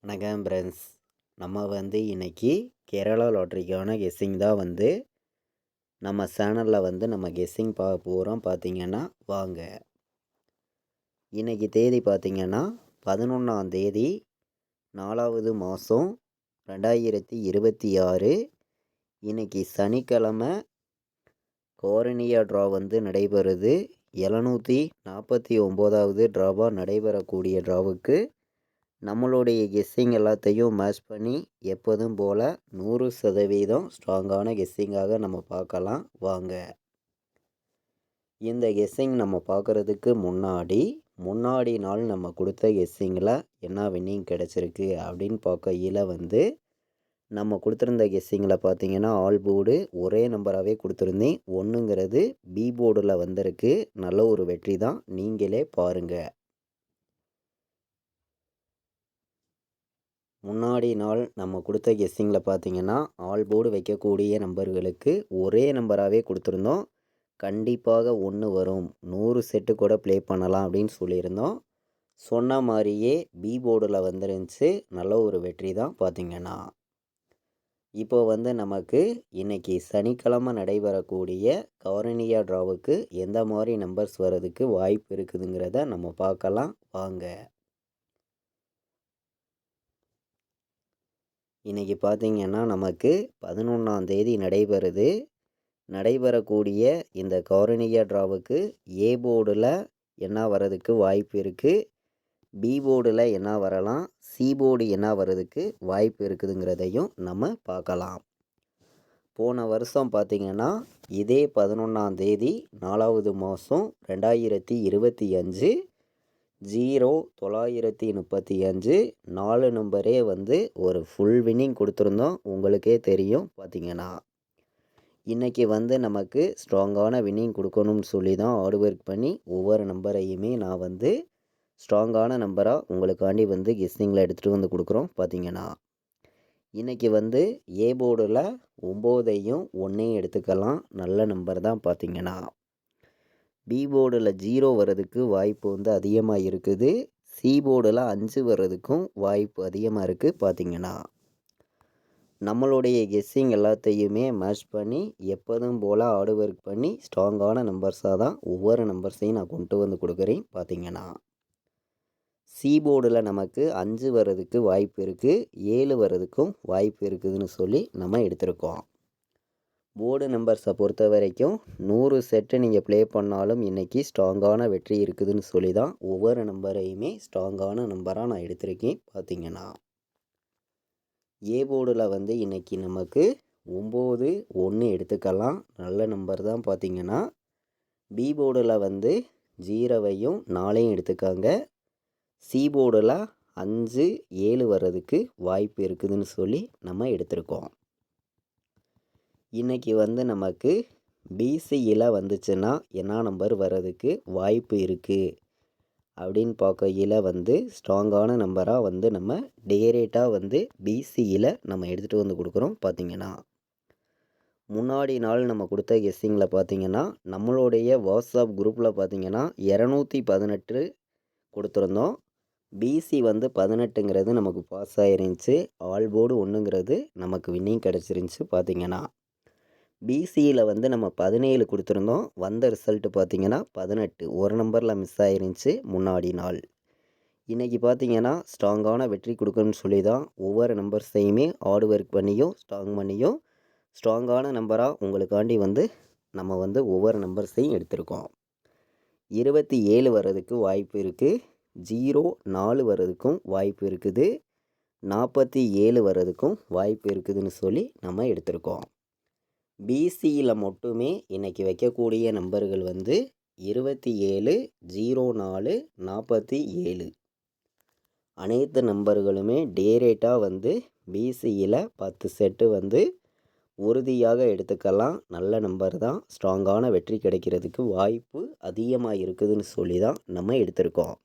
வணக்கம் ஃப்ரெண்ட்ஸ். நம்ம இன்னைக்கு கேரளா லாட்ரிக்கான கெஸ்ஸிங் தான் நம்ம சேனலில் நம்ம கெஸ்ஸிங் பார்க்க போகிறோம். பார்த்தீங்கன்னா வாங்க. இன்னைக்கு தேதி பார்த்தீங்கன்னா 11ஆம் தேதி 4வது மாதம் 2026. இன்னைக்கு சனிக்கிழமை கோரனியா ட்ரா நடைபெறுது. 749வது ட்ராவாக நடைபெறக்கூடிய ட்ராவுக்கு நம்மளுடைய கெஸ்ஸிங் எல்லாத்தையும் மேட்ச் பண்ணி எப்போதும் போல் 100% ஸ்ட்ராங்கான கெஸ்ஸிங்காக நம்ம பார்க்கலாம் வாங்க. இந்த கெஸ்ஸிங் நம்ம பார்க்குறதுக்கு முன்னாடி நாள் நம்ம கொடுத்த கெஸ்ஸிங்கில் என்ன வின்னிங் கிடச்சிருக்கு அப்படின்னு பார்க்கையில் நம்ம கொடுத்துருந்த கெஸ்ஸிங்கில் பார்த்தீங்கன்னா ஆல் போர்டு ஒரே நம்பராகவே கொடுத்துருந்தேன். 1ங்கிறது பி போர்டில் வந்திருக்கு. நல்ல ஒரு வெற்றி தான், நீங்களே பாருங்கள். முன்னாடி நாள் நம்ம கொடுத்த கெஸ்ஸிங்கில் பார்த்தீங்கன்னா ஆல் போர்டு வைக்கக்கூடிய நம்பர்களுக்கு ஒரே நம்பராகவே கொடுத்துருந்தோம். கண்டிப்பாக 1 வரும், 100 செட்டு கூட ப்ளே பண்ணலாம் அப்படின்னு சொல்லியிருந்தோம். சொன்ன மாதிரியே பி போர்டில் வந்துருந்துச்சு. நல்ல ஒரு வெற்றி தான். பார்த்தீங்கன்னா இப்போ நமக்கு இன்றைக்கி சனிக்கிழமை நடைபெறக்கூடிய கவரனியா ட்ராவுக்கு எந்த மாதிரி நம்பர்ஸ் வர்றதுக்கு வாய்ப்பு இருக்குதுங்கிறத நம்ம பார்க்கலாம் வாங்க. இன்றைக்கி பார்த்திங்கன்னா நமக்கு 11ஆம் தேதி நடைபெறக்கூடிய இந்த கவரனியா ட்ராவுக்கு ஏ போர்டில் என்ன வர்றதுக்கு வாய்ப்பு இருக்குது, பி போர்டில் என்ன வரலாம், சி போர்டு என்ன வர்றதுக்கு வாய்ப்பு இருக்குதுங்கிறதையும் நம்ம பார்க்கலாம். போன வருஷம் பார்த்திங்கன்னா இதே 11ஆம் தேதி 4வது மாதம் 2025 0935 4 நம்பரே ஒரு ஃபுல் வின்னிங் கொடுத்துருந்தோம். உங்களுக்கே தெரியும். பார்த்திங்கன்னா இன்றைக்கி நமக்கு ஸ்ட்ராங்கான வின்னிங் கொடுக்கணும்னு சொல்லி தான் ஹார்ட் ஒர்க் பண்ணி ஒவ்வொரு நம்பரையுமே நான் ஸ்ட்ராங்கான நம்பராக உங்களுக்காண்டி கெஸ்ஸிங்கில் எடுத்துகிட்டு கொடுக்குறோம். பார்த்திங்கன்னா இன்றைக்கி ஏ போர்டில் 9ஐயும் 1ஐயும் எடுத்துக்கலாம். நல்ல நம்பர் தான். பார்த்திங்கன்னா பி போர்டில் 0 வர்றதுக்கு வாய்ப்பு அதிகமாக இருக்குது. சி போர்டில் 5 வர்றதுக்கும் வாய்ப்பு அதிகமாக இருக்குது. பார்த்திங்கன்னா நம்மளுடைய கெஸ்ஸிங் எல்லாத்தையுமே மேட்ச் பண்ணி எப்போதும் போல் ஹார்ட் ஒர்க் பண்ணி ஸ்ட்ராங்கான நம்பர்ஸாக தான் ஒவ்வொரு நம்பர்ஸையும் நான் கொண்டு கொடுக்குறேன். பார்த்திங்கன்னா சி போர்டில் நமக்கு 5 வர்றதுக்கு வாய்ப்பு இருக்குது, 7 வர்றதுக்கும் வாய்ப்பு இருக்குதுன்னு சொல்லி நம்ம எடுத்திருக்கோம். போர்டு நம்பர்ஸை பொறுத்த வரைக்கும் 100 செட்டு நீங்கள் ப்ளே பண்ணாலும் இன்றைக்கி ஸ்ட்ராங்கான வெற்றி இருக்குதுன்னு சொல்லி தான் ஒவ்வொரு நம்பரையுமே ஸ்ட்ராங்கான நம்பராக நான் எடுத்திருக்கேன். பார்த்திங்கன்னா ஏ போர்டில் இன்றைக்கி நமக்கு 9 1 எடுத்துக்கலாம். நல்ல நம்பர் தான். பார்த்திங்கன்னா பி போர்டில் 0வையும் 4ஐயும் எடுத்துக்காங்க. சி போர்டில் 5 7 வர்றதுக்கு வாய்ப்பு இருக்குதுன்னு சொல்லி நம்ம எடுத்திருக்கோம். இன்றைக்கி நமக்கு பிசியில் வந்துச்சுன்னா என்ன நம்பர் வர்றதுக்கு வாய்ப்பு இருக்குது அப்படின்னு பார்க்கையில் ஸ்ட்ராங்கான நம்பராக நம்ம டேரெக்டாக பிசியில் நம்ம எடுத்துகிட்டு கொடுக்குறோம். பார்த்திங்கன்னா முன்னாடி நாள் நம்ம கொடுத்த கெஸ்ஸிங்கில் பார்த்திங்கன்னா நம்மளுடைய வாட்ஸ்அப் குரூப்பில் பார்த்திங்கன்னா 218 கொடுத்துருந்தோம். பிசி 18ங்கிறது நமக்கு பாஸ் ஆகிருந்துச்சு. ஆல் போர்டு 1ங்கிறது நமக்கு வின்னிங் கிடச்சிருந்துச்சு. பார்த்திங்கன்னா பிசியில் நம்ம 17 கொடுத்துருந்தோம். வந்த ரிசல்ட்டு பார்த்திங்கன்னா 18, ஒரு நம்பரில் மிஸ் ஆகிருந்துச்சு முன்னாடி நாள். இன்றைக்கி பார்த்திங்கன்னா ஸ்ட்ராங்கான வெற்றி கொடுக்கணும்னு சொல்லி தான் ஒவ்வொரு நம்பர்ஸையுமே ஹார்ட் ஒர்க் பண்ணியும் ஸ்ட்ராங்கான நம்பராக உங்களுக்காண்டி நம்ம ஒவ்வொரு நம்பர்ஸையும் எடுத்திருக்கோம். 27 வர்றதுக்கு வாய்ப்பு இருக்குது, 0 4 வர்றதுக்கும் வாய்ப்பு இருக்குது, 47 வர்றதுக்கும் வாய்ப்பு இருக்குதுன்னு சொல்லி நம்ம எடுத்திருக்கோம். பிசியில் மட்டுமே இன்றைக்கி வைக்கக்கூடிய நம்பர்கள் 27 04 47. அனைத்து நம்பர்களுமே டேரெக்டாக பிசியில் 10 செட்டு உறுதியாக எடுத்துக்கலாம். நல்ல நம்பர் தான். ஸ்ட்ராங்கான வெற்றி கிடைக்கிறதுக்கு வாய்ப்பு அதிகமாக இருக்குதுன்னு சொல்லி தான் நம்ம எடுத்திருக்கோம்.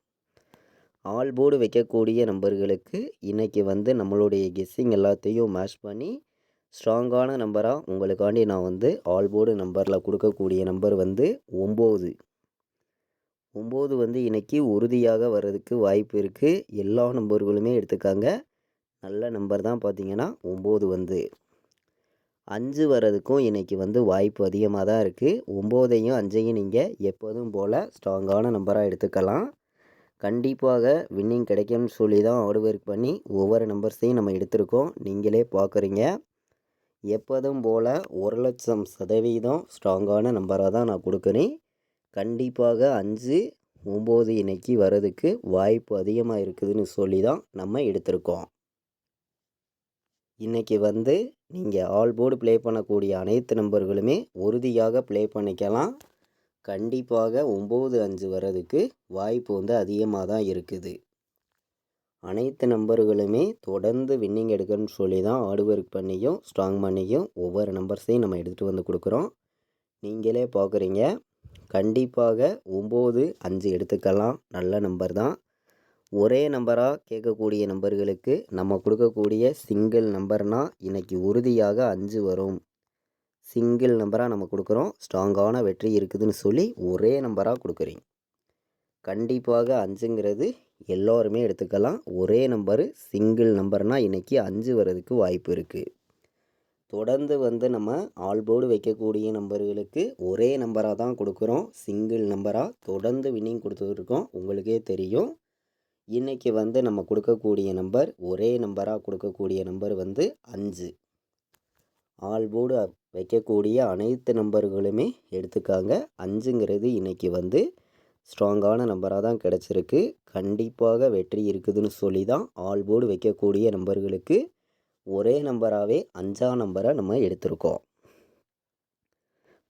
ஆல் போர்டு வைக்கக்கூடிய நம்பர்களுக்கு இன்றைக்கி நம்மளுடைய கெஸ்ஸிங் எல்லாத்தையும் மேட்ச் பண்ணி ஸ்ட்ராங்கான நம்பராக உங்களுக்காண்டி நான் ஆல் போர்டு நம்பரில் கொடுக்கக்கூடிய நம்பர் 9. 9 இன்றைக்கி உறுதியாக வர்றதுக்கு வாய்ப்பு இருக்குது. எல்லா நம்பர்களுமே எடுத்துக்காங்க. நல்ல நம்பர் தான் பார்த்தீங்கன்னா 9 வந்து 5 வர்றதுக்கும் இன்றைக்கி வந்து வாய்ப்பு அதிகமாக தான் இருக்குது. 9ஐயும் 5ஐயும் நீங்கள் எப்போதும் போல் ஸ்ட்ராங்கான நம்பராக எடுத்துக்கலாம். கண்டிப்பாக வின்னிங் கிடைக்கும்னு சொல்லி தான் ஹார்ட் ஒர்க் பண்ணி ஒவ்வொரு நம்பர்ஸையும் நம்ம எடுத்திருக்கோம். நீங்களே பார்க்குறீங்க. எப்போதும் போல் 1,00,000% ஸ்ட்ராங்கான நம்பராக தான் நான் கொடுக்குறேன். கண்டிப்பாக 5, 9 இன்றைக்கி வர்றதுக்கு வாய்ப்பு அதிகமாக இருக்குதுன்னு சொல்லி தான் நம்ம எடுத்திருக்கோம். இன்றைக்கி வந்து நீங்கள் ஆல் போர்டு ப்ளே பண்ணக்கூடிய அனைத்து நம்பர்களுமே உறுதியாக ப்ளே பண்ணிக்கலாம். கண்டிப்பாக 9, 5 வர்றதுக்கு வாய்ப்பு வந்து அதிகமாக தான் இருக்குது. அனைத்து நம்பர்களுமே தொடர்ந்து வின்னிங் எடுக்கணும்னு சொல்லி தான் ஹார்ட் ஒர்க் பண்ணியும் ஸ்ட்ராங் பண்ணியும் ஒவ்வொரு நம்பர்ஸையும் நம்ம எடுத்துகிட்டு வந்து கொடுக்குறோம். நீங்களே பார்க்குறீங்க. கண்டிப்பாக 9, 5 எடுத்துக்கலாம். நல்ல நம்பர் தான். ஒரே நம்பராக கேட்கக்கூடிய நம்பர்களுக்கு நம்ம கொடுக்கக்கூடிய சிங்கிள் நம்பர்னால் இன்றைக்கி உறுதியாக 5 வரும். சிங்கிள் நம்பராக நம்ம கொடுக்குறோம். ஸ்ட்ராங்கான வெற்றி இருக்குதுன்னு சொல்லி ஒரே நம்பராக கொடுக்குறீங்க. கண்டிப்பாக 5ங்கிறது எல்லோருமே எடுத்துக்கலாம். ஒரே நம்பரு சிங்கிள் நம்பர்னால் இன்றைக்கி 5 வர்றதுக்கு வாய்ப்பு இருக்குது. தொடர்ந்து வந்து நம்ம ஆல் போர்டு வைக்கக்கூடிய நம்பர்களுக்கு ஒரே நம்பராக தான் கொடுக்குறோம். சிங்கிள் நம்பராக தொடர்ந்து வின்னிங் கொடுத்துருக்கோம். உங்களுக்கே தெரியும். இன்றைக்கி வந்து நம்ம கொடுக்கக்கூடிய நம்பர் ஒரே நம்பராக கொடுக்கக்கூடிய நம்பர் வந்து 5. ஆல் போர்டு வைக்கக்கூடிய அனைத்து நம்பர்களுமே எடுத்துக்காங்க. 5ங்கிறது இன்றைக்கி வந்து ஸ்ட்ராங்கான நம்பராக தான் கிடச்சிருக்கு. கண்டிப்பாக வெற்றி இருக்குதுன்னு சொல்லி தான் ஆல் போர்டு வைக்கக்கூடிய நம்பர்களுக்கு ஒரே நம்பராகவே 5ஆம் நம்பரை நம்ம எடுத்திருக்கோம்.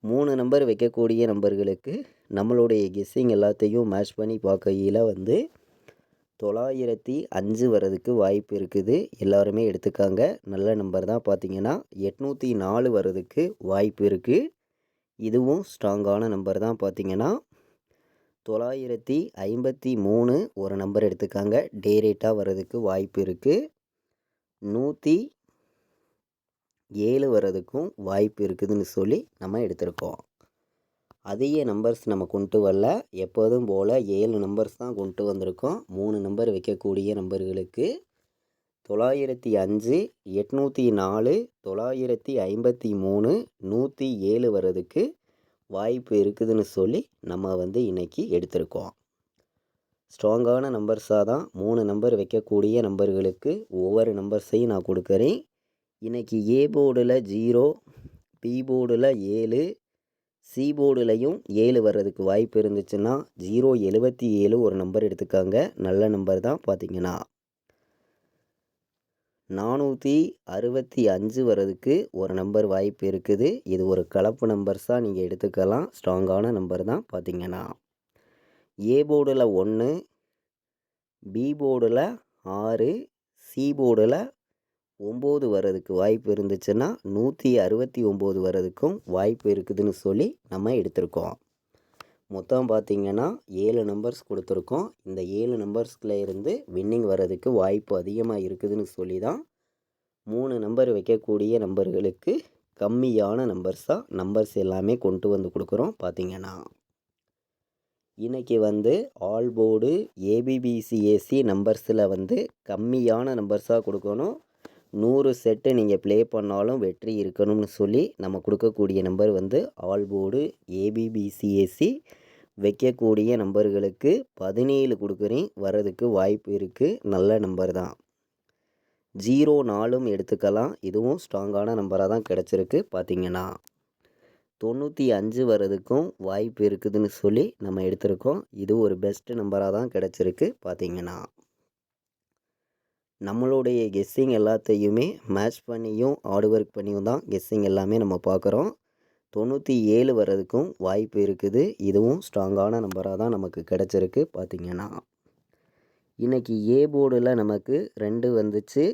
3 நம்பர் வைக்கக்கூடிய நம்பர்களுக்கு நம்மளுடைய கெஸ்ஸிங் எல்லாத்தையும் மேட்ச் பண்ணி பார்க்கையில் வந்து 905 வர்றதுக்கு வாய்ப்பு இருக்குது. எல்லாருமே எடுத்துக்காங்க. நல்ல நம்பர் தான். பார்த்திங்கன்னா 804 வர்றதுக்கு வாய்ப்பு இருக்குது. இதுவும் ஸ்ட்ராங்கான நம்பர் தான். பார்த்திங்கன்னா 953 ஒரு நம்பர் எடுத்துக்காங்க. டே ரேட்டாக வர்றதுக்கு வாய்ப்பு இருக்குது. 107 வர்றதுக்கும் வாய்ப்பு இருக்குதுன்னு சொல்லி நம்ம எடுத்திருக்கோம். அதிக நம்பர்ஸ் நம்ம கொண்டு வரல. எப்போதும் போல் 7 நம்பர்ஸ் தான் கொண்டு வந்திருக்கோம். 3 நம்பர் வைக்கக்கூடிய நம்பர்களுக்கு 905, 804, 953, 107 வர்றதுக்கு வாய்ப்பு இருக்குதுன்னு சொல்லி நம்ம வந்து இன்றைக்கி எடுத்திருக்கோம். ஸ்ட்ராங்கான நம்பர்ஸாக தான் 3 நம்பர் வைக்கக்கூடிய நம்பர்களுக்கு ஒவ்வொரு நம்பர்ஸையும் நான் கொடுக்குறேன். இன்றைக்கி ஏ போர்டில் 0, பி போர்டில் 7, சி போர்டுலையும் 7 வர்றதுக்கு வாய்ப்பு இருந்துச்சுன்னா 077 ஒரு நம்பர் எடுத்துக்காங்க. நல்ல நம்பர் தான். பார்த்திங்கன்னா 465 வர்றதுக்கு ஒரு நம்பர் வாய்ப்பு இருக்குது. இது ஒரு கலப்பு நம்பர்ஸாக நீங்கள் எடுத்துக்கலாம். ஸ்ட்ராங்கான நம்பர் தான். பார்த்திங்கன்னா ஏ போர்டில் 1, பி போர்டில் 6, சி போர்டில் 9 வர்றதுக்கு வாய்ப்பு இருந்துச்சுன்னா 169 வர்றதுக்கும் வாய்ப்பு இருக்குதுன்னு சொல்லி நம்ம எடுத்திருக்கோம். மொத்தம் பார்த்திங்கன்னா 7 நம்பர்ஸ் கொடுத்துருக்கோம். இந்த 7 நம்பர்ஸ்கில் இருந்து வின்னிங் வர்றதுக்கு வாய்ப்பு அதிகமாக இருக்குதுன்னு சொல்லி தான் 3 நம்பர் வைக்கக்கூடிய நம்பர்களுக்கு கம்மியான நம்பர்ஸ் எல்லாமே கொண்டு வந்து கொடுக்குறோம். பார்த்திங்கன்னா இன்றைக்கி வந்து ஆல் போர்டு ஏபிபிசிஏசி நம்பர்ஸில் வந்து கம்மியான நம்பர்ஸாக கொடுக்கணும். 100 செட்டு நீங்கள் ப்ளே பண்ணாலும் வெற்றி இருக்கணும்னு சொல்லி நம்ம கொடுக்கக்கூடிய நம்பர் வந்து ஆல் போர்டு ஏபிபிசிஏசி வைக்கக்கூடிய நம்பர்களுக்கு 17 கொடுக்குறேன். வர்றதுக்கு வாய்ப்பு இருக்குது. நல்ல நம்பர் தான். 04 எடுத்துக்கலாம். இதுவும் ஸ்ட்ராங்கான நம்பராக தான் கிடச்சிருக்கு. பார்த்திங்கன்னா 95 வர்றதுக்கும் வாய்ப்பு இருக்குதுன்னு சொல்லி நம்ம எடுத்திருக்கோம். இது ஒரு பெஸ்ட் நம்பராக தான் கிடச்சிருக்கு. பார்த்திங்கன்னா நம்மளுடைய கெஸ்ஸிங் எல்லாத்தையுமே மேட்ச் பண்ணியும் ஹார்ட் ஒர்க் பண்ணியும் தான் கெஸ்ஸிங் எல்லாமே நம்ம பார்க்குறோம். 97 வர்றதுக்கும் வாய்ப்பு இருக்குது. இதுவும் ஸ்ட்ராங்கான நம்பராக தான் நமக்கு கிடச்சிருக்கு. பார்த்திங்கன்னா இன்றைக்கி ஏ போர்டில் நமக்கு 2 வந்துச்சு.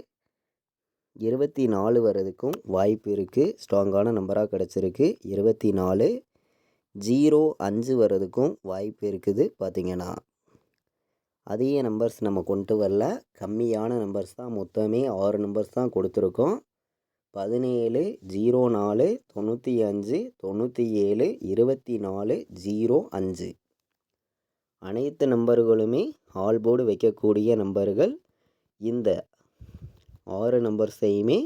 24 வர்றதுக்கும் வாய்ப்பு இருக்குது. ஸ்ட்ராங்கான நம்பராக கிடச்சிருக்கு. 24, 05 வர்றதுக்கும் வாய்ப்பு இருக்குது. பார்த்திங்கன்னா அதிக நம்பர்ஸ் நம்ம கொண்டு வரல. கம்மியான நம்பர்ஸ் தான். மொத்தமே 6 நம்பர்ஸ் தான் கொடுத்துருக்கோம். 17, 04, 95, 97, 24, 05 அனைத்து நம்பர்களுமே ஆல் போர்டு வைக்கக்கூடிய நம்பர்கள். இந்த 6 நம்பர்ஸையுமே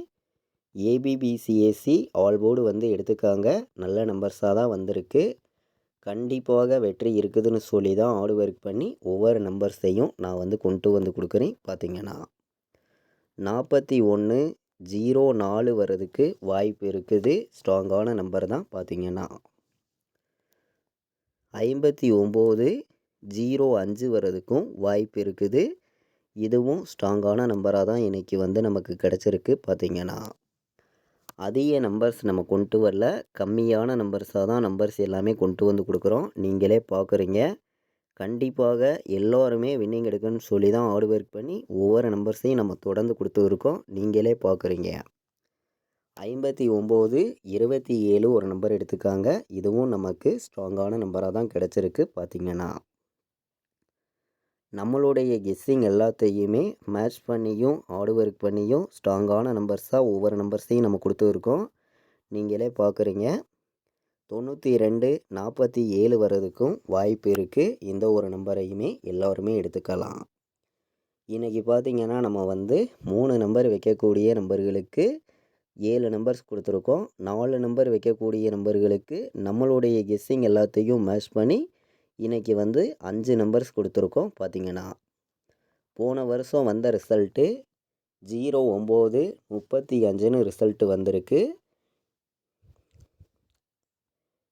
ஏபிபிசிஎஸ்சி ஆல் போர்டு வந்து எடுத்துக்காங்க. நல்ல நம்பர்ஸாக தான் வந்திருக்கு. கண்டிப்பாக வெற்றி இருக்குதுன்னு சொல்லி தான் ஹார்ட் ஒர்க் பண்ணி ஒவ்வொரு நம்பர்ஸையும் நான் வந்து கொண்டு வந்து கொடுக்குறேன். பார்த்தீங்கன்னா 4104 வர்றதுக்கு வாய்ப்பு இருக்குது. ஸ்ட்ராங்கான நம்பர் தான். பார்த்தீங்கன்னா 5905 வர்றதுக்கும் வாய்ப்பு இருக்குது. இதுவும் ஸ்ட்ராங்கான நம்பராக தான் இன்றைக்கி வந்து நமக்கு கிடச்சிருக்கு. பார்த்தீங்கன்னா அதிக நம்பர்ஸ் நம்ம கொண்டு வரல, கம்மியான நம்பர்ஸாக தான் நம்பர்ஸ் எல்லாமே கொண்டு வந்து கொடுக்குறோம். நீங்களே பார்க்குறீங்க. கண்டிப்பாக எல்லோருமே வின்னிங் எடுக்கணும்னு சொல்லி தான் ஹார்ட் ஒர்க் பண்ணி ஒவ்வொரு நம்பர்ஸையும் நம்ம தொடர்ந்து கொடுத்துருக்கோம். நீங்களே பார்க்குறீங்க. 5927 ஒரு நம்பர் எடுத்துக்காங்க. இதுவும் நமக்கு ஸ்ட்ராங்கான நம்பராக தான் கிடச்சிருக்கு. பார்த்திங்கன்னா நம்மளுடைய கெஸ்ஸிங் எல்லாத்தையுமே மேட்ச் பண்ணியும் ஹார்ட் ஒர்க் பண்ணியும் ஸ்ட்ராங்கான நம்பர்ஸாக ஒவ்வொரு நம்பர்ஸையும் நம்ம கொடுத்துருக்கோம். நீங்களே பார்க்குறீங்க. 9247 வர்றதுக்கும் வாய்ப்பு இருக்குது. இந்த ஒரு நம்பரையுமே எல்லோருமே எடுத்துக்கலாம். இன்றைக்கி பார்த்திங்கன்னா நம்ம வந்து 3 நம்பர் வைக்கக்கூடிய நம்பர்களுக்கு 7 நம்பர்ஸ் கொடுத்துருக்கோம். 4 நம்பர் வைக்கக்கூடிய நம்பர்களுக்கு நம்மளுடைய கெஸ்ஸிங் எல்லாத்தையும் மேட்ச் பண்ணி இன்றைக்கி வந்து 5 நம்பர்ஸ் கொடுத்துருக்கோம். பார்த்திங்கன்னா போன வருஷம் வந்த ரிசல்ட்டு 0935ன்னு ரிசல்ட்டு வந்திருக்கு.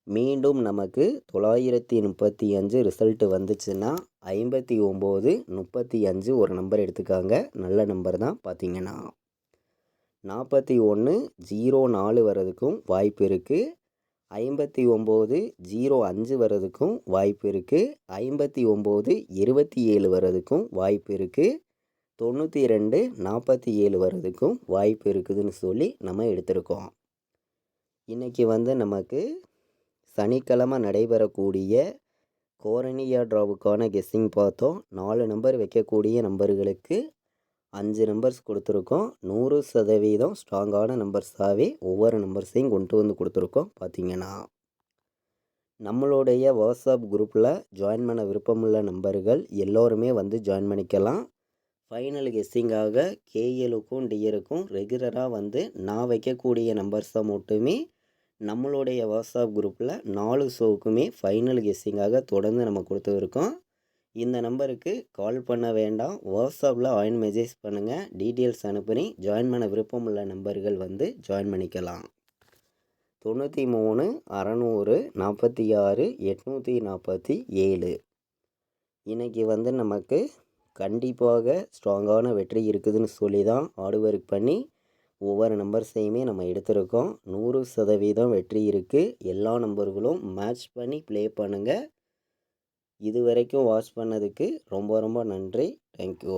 மீண்டும் நமக்கு 935 ரிசல்ட்டு வந்துச்சுன்னா 5935 ஒரு நம்பர் எடுத்துக்காங்க. நல்ல நம்பர் தான். பார்த்திங்கன்னா 4104 வர்றதுக்கும் வாய்ப்பு இருக்குது. 5905 வர்றதுக்கும் வாய்ப்பு இருக்குது. 5927 வர்றதுக்கும் வாய்ப்பு இருக்குது. 9247 வர்றதுக்கும் வாய்ப்பு இருக்குதுன்னு சொல்லி நம்ம எடுத்திருக்கோம். இன்றைக்கி வந்து நமக்கு சனிக்கிழமை நடைபெறக்கூடிய கோரனியா ட்ராவுக்கான கெஸ்ஸிங் பார்த்தோம். 4 நம்பர் வைக்கக்கூடிய நம்பர்களுக்கு 5 நம்பர்ஸ் கொடுத்துருக்கோம். 100% ஸ்ட்ராங்கான நம்பர்ஸாகவே ஒவ்வொரு நம்பர்ஸையும் கொண்டு வந்து கொடுத்துருக்கோம். பார்த்திங்கன்னா நம்மளுடைய வாட்ஸ்அப் குரூப்பில் ஜாயின் பண்ண விருப்பமுள்ள நம்பர்கள் எல்லோருமே வந்து ஜாயின் பண்ணிக்கலாம். ஃபைனல் கெஸ்ஸிங்காக கேஎலுக்கும் டிஆருக்கும் ரெகுலராக வந்து நான் வைக்கக்கூடிய நம்பர்ஸை மட்டுமே நம்மளுடைய வாட்ஸ்அப் குரூப்பில் 4 ஷோவுக்குமே ஃபைனல் கெஸ்ஸிங்காக தொடர்ந்து நம்ம கொடுத்துருக்கோம். இந்த நம்பருக்கு கால் பண்ண வேண்டாம். வாட்ஸ்அப்பில் ஆயின் மெசேஜ் பண்ணுங்கள். டீட்டெயில்ஸ் அனுப்பி ஜாயின் பண்ண விருப்பமுள்ள நம்பர்கள் வந்து ஜாயின் பண்ணிக்கலாம். 93 600 46 847 இன்றைக்கி வந்து நமக்கு கண்டிப்பாக ஸ்ட்ராங்கான வெற்றி இருக்குதுன்னு சொல்லி தான் ஹார்ட் ஒர்க் பண்ணி ஒவ்வொரு நம்பர்ஸையுமே நம்ம எடுத்திருக்கோம். 100% வெற்றி இருக்குது. எல்லா நம்பர்களும் மேட்ச் பண்ணி ப்ளே பண்ணுங்கள். இது வரைக்கும் வாட்ச் பண்ணதுக்கு ரொம்ப ரொம்ப நன்றி. தேங்க்யூ.